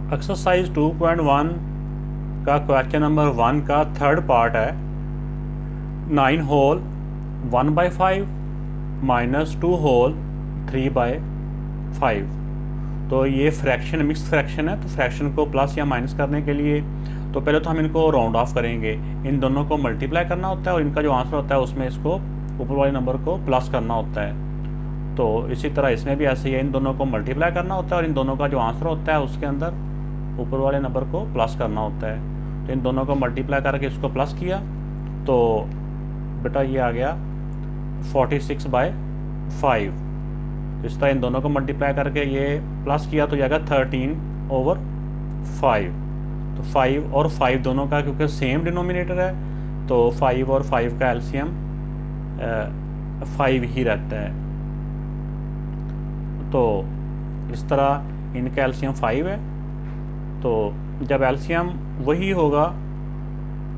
Exercise 2.1 का question number 1 का third part है। 9 होल 1/5 माइनस 2 होल 3/5। तो ये फ्रैक्शन मिक्स फ्रैक्शन है, तो फ्रैक्शन को प्लस या माइनस करने के लिए तो पहले तो हम इनको राउंड ऑफ करेंगे, इन दोनों को मल्टीप्लाई करना होता है और इनका जो आंसर होता है उसमें इसको ऊपर वाले नंबर को प्लस करना होता है। तो इसी तरह इसमें भी ऐसे ही है, इन दोनों को मल्टीप्लाई करना होता है और इन दोनों का जो आंसर होता है उसके अंदर ऊपर वाले नंबर को प्लस करना होता है। तो इन दोनों को मल्टीप्लाई करके इसको प्लस किया तो बेटा ये आ गया 46/5। तो इस तरह इन दोनों को मल्टीप्लाई करके ये प्लस किया तो जाएगा 13/5। तो 5 और 5 दोनों का क्योंकि सेम डिनोमिनेटर है तो 5 और 5 का एलसीएम 5 ही रहता है। तो इस तरह इनका एलसीएम 5 है। तो जब एलसीएम वही होगा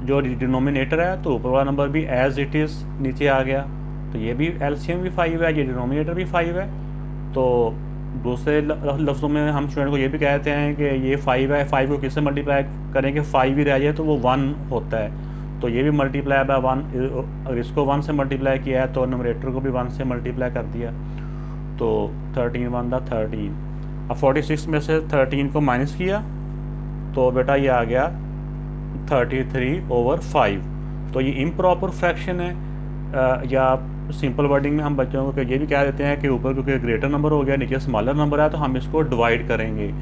जो डिनोमिनेटर है तो ऊपर वाला नंबर भी एज इट इज़ नीचे आ गया। तो ये भी एलसीएम भी 5 है, ये डिनोमिनेटर भी 5 है। तो दूसरे लफ्ज़ों में हम स्टूडेंट को ये भी कहते हैं कि ये 5 है, 5 को किससे मल्टीप्लाई करेंगे 5 ही रह जाए तो वो 1 होता है। तो ये भी मल्टीप्लाई बाय 1, अगर इसको 1 से मल्टीप्लाई किया है तो नोमिनेटर को भी 1 से मल्टीप्लाई कर दिया। तो 13 1 दा 13। अब 46 में से 13 को माइनस किया तो बेटा ये आ गया 33/5। तो ये इम्प्रॉपर फ्रैक्शन है, या सिंपल वर्डिंग में हम बच्चों को ये भी कह देते हैं कि ऊपर क्योंकि ग्रेटर नंबर हो गया नीचे स्मॉलर नंबर है तो हम इसको डिवाइड करेंगे।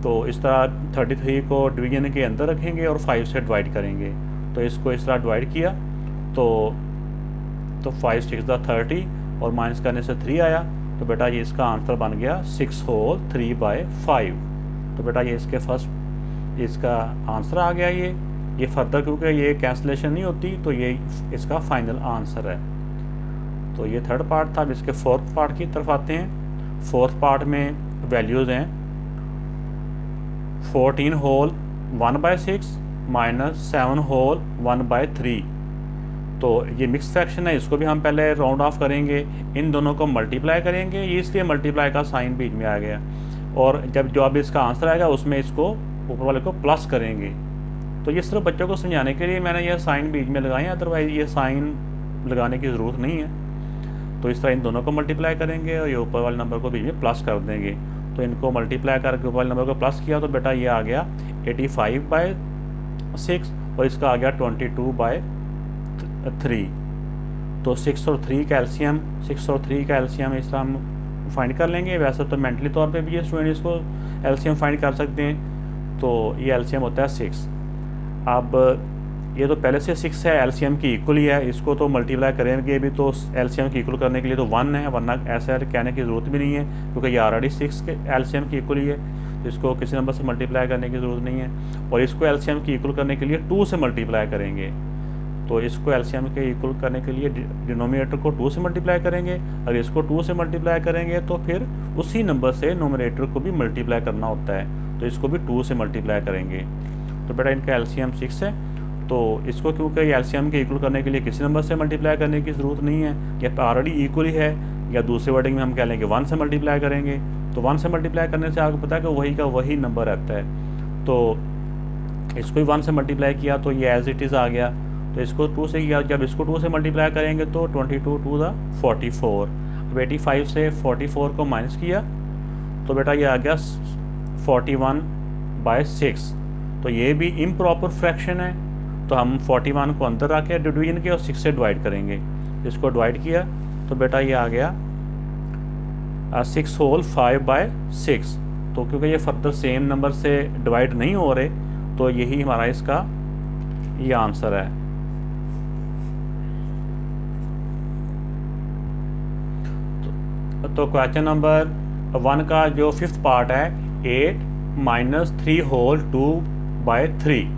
तो इस तरह 33 को डिवीजन के अंदर रखेंगे और 5 से डिवाइड करेंगे। तो इसको इस तरह डिवाइड किया तो 5 6 दा 30 और माइनस करने से 3 आया। तो बेटा ये इसका आंसर बन गया 6 होल 3/5। तो बेटा ये इसका आंसर आ गया। ये फर्दर क्योंकि ये कैंसलेशन नहीं होती तो ये इसका फाइनल आंसर है। तो ये थर्ड पार्ट था। अब इसके फोर्थ पार्ट की तरफ आते हैं। फोर्थ पार्ट में वैल्यूज़ हैं 14 होल 1/6 माइनस 7 होल 1/3। तो ये मिक्स फ्रैक्शन है, इसको भी हम पहले राउंड ऑफ करेंगे, इन दोनों को मल्टीप्लाई करेंगे, ये इसलिए मल्टीप्लाई का साइन बीच में आ गया। और जो अब इसका आंसर आएगा उसमें इसको ऊपर वाले को प्लस करेंगे। तो ये सिर्फ बच्चों को समझाने के लिए मैंने यह साइन बीच में लगाए हैं, अदरवाइज ये साइन लगाने की ज़रूरत नहीं है। तो इस तरह इन दोनों को मल्टीप्लाई करेंगे और ये ऊपर वाले नंबर को बीच में प्लस कर देंगे। तो इनको मल्टीप्लाई करके ऊपर वाले नंबर को प्लस किया तो बेटा ये आ गया 85/6 और इसका आ गया 22/3। तो 6 और 3 का एलसीएम इस तरह हम फाइंड कर लेंगे। वैसे तो मेंटली तौर पे भी ये स्टूडेंट इसको एलसीएम फाइंड कर सकते हैं। तो ये एलसीएम होता है 6। अब ये तो पहले से 6 है, एलसीएम की इक्वल ही है, इसको तो मल्टीप्लाई करेंगे भी तो एलसीएम की इक्वल करने के लिए तो 1 है, वरना ऐसा कहने की ज़रूरत भी नहीं है क्योंकि ये ऑलरेडी 6 के एलसीएम की इक्वल ही है। तो इसको किसी नंबर से मल्टीप्लाई करने की ज़रूरत नहीं है। और इसको एलसीएम की इक्वल करने के लिए 2 से मल्टीप्लाई करेंगे। तो इसको एलसीएम के इक्वल करने के लिए डिनोमिनेटर को 2 से मल्टीप्लाई करेंगे। अगर इसको 2 से मल्टीप्लाई करेंगे तो फिर उसी नंबर से नोमिनेटर को भी मल्टीप्लाई करना होता है, तो इसको भी 2 से मल्टीप्लाई करेंगे। तो बेटा इनका एलसीएम 6 है। तो इसको क्योंकि एलसीएम के इक्वल करने के लिए किसी नंबर से मल्टीप्लाई करने की ज़रूरत नहीं है, या ऑलरेडी इक्वल ही है, या दूसरे वर्डिंग में हम कह लेंगे 1 से मल्टीप्लाई करेंगे। तो 1 से मल्टीप्लाई करने से आपको पता है कि वही का वही नंबर रहता है। तो इसको भी 1 से मल्टीप्लाई किया तो ये एज इट इज़ आ गया। तो इसको 2 से किया, जब इसको 2 से मल्टीप्लाई करेंगे तो 22 2 दा 44। अब 85 से 44 को माइनस किया तो बेटा ये आ गया 41/6। तो ये भी इम्प्रॉपर फ्रैक्शन है। तो हम 41 को अंदर रख के डिवीजन के और 6 से डिवाइड करेंगे। इसको डिवाइड किया तो बेटा ये आ गया 6 होल 5/6। तो क्योंकि ये फर्दर सेम नंबर से डिवाइड नहीं हो रहे तो यही हमारा इसका ये आंसर है। तो क्वेश्चन नंबर 1 का जो फिफ्थ पार्ट है 8 माइनस 3 होल 2/3।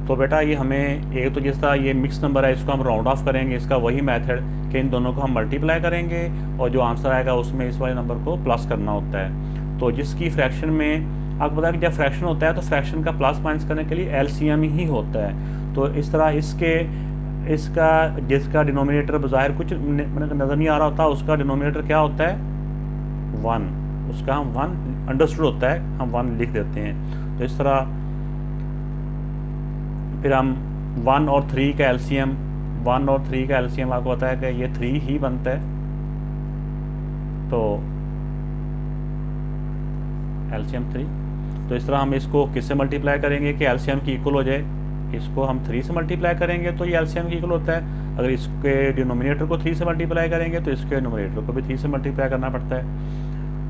तो बेटा ये हमें एक तो जिस तरह ये मिक्स नंबर है इसको हम राउंड ऑफ करेंगे, इसका वही मेथड कि इन दोनों को हम मल्टीप्लाई करेंगे और जो आंसर आएगा उसमें इस वाले नंबर को प्लस करना होता है। तो जिसकी फ्रैक्शन में आपको पता है कि जब फ्रैक्शन होता है तो फ्रैक्शन का प्लस माइनस करने के लिए एलसीएम ही होता है। तो इस तरह इसका जिसका डिनोमिनेटर बज़ाहिर कुछ नज़र नहीं आ रहा होता उसका डिनोमिनेटर क्या होता है 1, उसका हम 1 अंडरस्टूड होता है, हम 1 लिख देते हैं। तो इस तरह फिर हम 1 और 3 का एलसीएम, 1 और 3 का एलसीएम आपको पता है कि ये 3 ही बनता है। तो एलसीएम 3, तो इस तरह हम इसको किससे मल्टीप्लाई करेंगे कि एलसीएम की इक्वल हो जाए। इसको हम 3 से मल्टीप्लाई करेंगे तो ये एलसीएम की इक्वल होता है। अगर इसके डिनोमिनेटर को 3 से मल्टीप्लाई करेंगे तो इसके न्यूमरेटर को भी 3 से मल्टीप्लाई करना पड़ता है।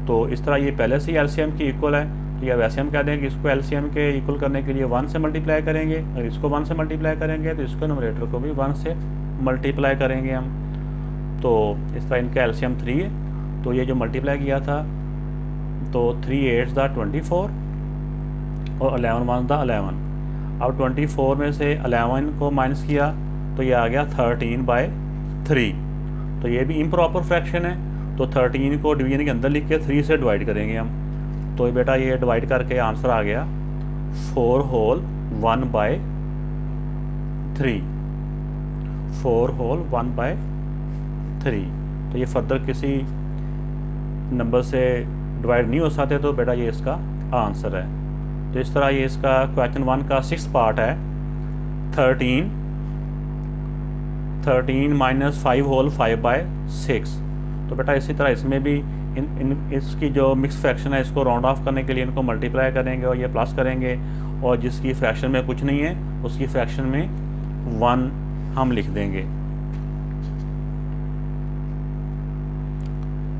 तो इस तरह ये पहले से ही एलसीएम की इक्वल है, तो या वैसे हम कह दें कि इसको एलसीएम के इक्वल करने के लिए 1 से मल्टीप्लाई करेंगे। अगर इसको 1 से मल्टीप्लाई करेंगे तो इसके न्यूमरेटर को भी 1 से मल्टीप्लाई करेंगे हम। तो इस तरह इनका एलसीएम 3 है। तो ये जो मल्टीप्लाई किया था, तो 3 8 दा 24 और 11 1 दा 11। अब 24 में से 11 को माइनस किया तो ये आ गया 13/3। तो ये भी इम्प्रॉपर फ्रैक्शन है। तो 13 को डिवीजन के अंदर लिख के 3 से डिवाइड करेंगे हम। तो बेटा ये डिवाइड करके आंसर आ गया 4 होल 1/3, 4 होल 1/3। तो ये फर्दर किसी नंबर से डिवाइड नहीं हो सकते, तो बेटा ये इसका आंसर है। तो इस तरह ये इसका क्वेश्चन 1 का 6th पार्ट है। 13 माइनस 5 होल 5/6। तो बेटा इसी तरह इसमें भी इसकी जो मिक्स फ्रैक्शन है, इसको राउंड ऑफ करने के लिए इनको मल्टीप्लाई करेंगे और ये प्लस करेंगे, और जिसकी फ्रैक्शन में कुछ नहीं है उसकी फ्रैक्शन में 1 हम लिख देंगे।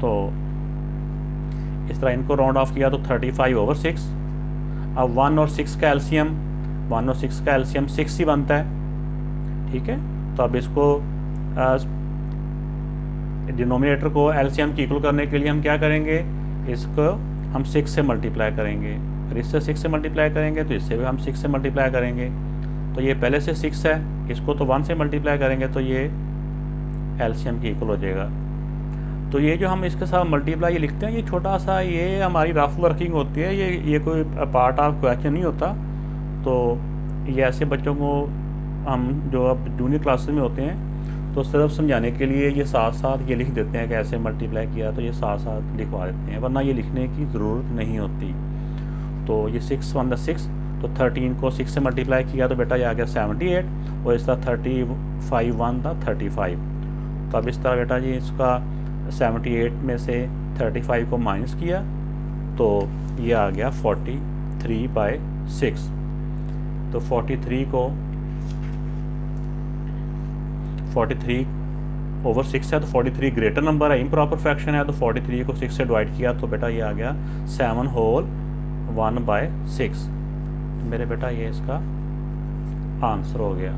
तो इस तरह इनको राउंड ऑफ किया तो 35/6। अब 1 और 6 का एलसीएम, 1 और 6 का एलसीएम 6 ही बनता है, ठीक है। तो अब इसको डिनोमिनेटर को एलसीएम की इक्वल करने के लिए हम क्या करेंगे, इसको हम 6 से मल्टीप्लाई करेंगे। अगर इससे 6 से मल्टीप्लाई करेंगे तो इससे भी हम 6 से मल्टीप्लाई करेंगे। तो ये पहले से 6 है, इसको तो 1 से मल्टीप्लाई करेंगे तो ये एलसीएम की इक्वल हो जाएगा। तो ये जो हम इसके साथ मल्टीप्लाई ये लिखते हैं, ये छोटा सा ये हमारी रफ वर्किंग होती है, ये कोई पार्ट ऑफ क्वेश्चन नहीं होता। तो ये ऐसे बच्चों को हम जो अब जूनियर क्लासेस में होते हैं तो सिर्फ समझाने के लिए ये साथ साथ ये लिख देते हैं कि ऐसे मल्टीप्लाई किया, तो ये साथ साथ लिखवा देते हैं, वरना ये लिखने की ज़रूरत नहीं होती। तो ये 6 1 6, तो 13 को 6 से मल्टीप्लाई किया तो बेटा ये आ गया 78, और इसका 35 1 था 35। तो अब इस तरह बेटा जी इसका 78 में से 35 को माइनस किया तो ये आ गया 43/6। तो 43 को 43/6 है, तो 43 ग्रेटर नंबर है, इम्प्रॉपर फ्रैक्शन है। तो 43 को 6 से डिवाइड किया तो बेटा ये आ गया 7 होल 1/6। तो मेरे बेटा ये इसका आंसर हो गया।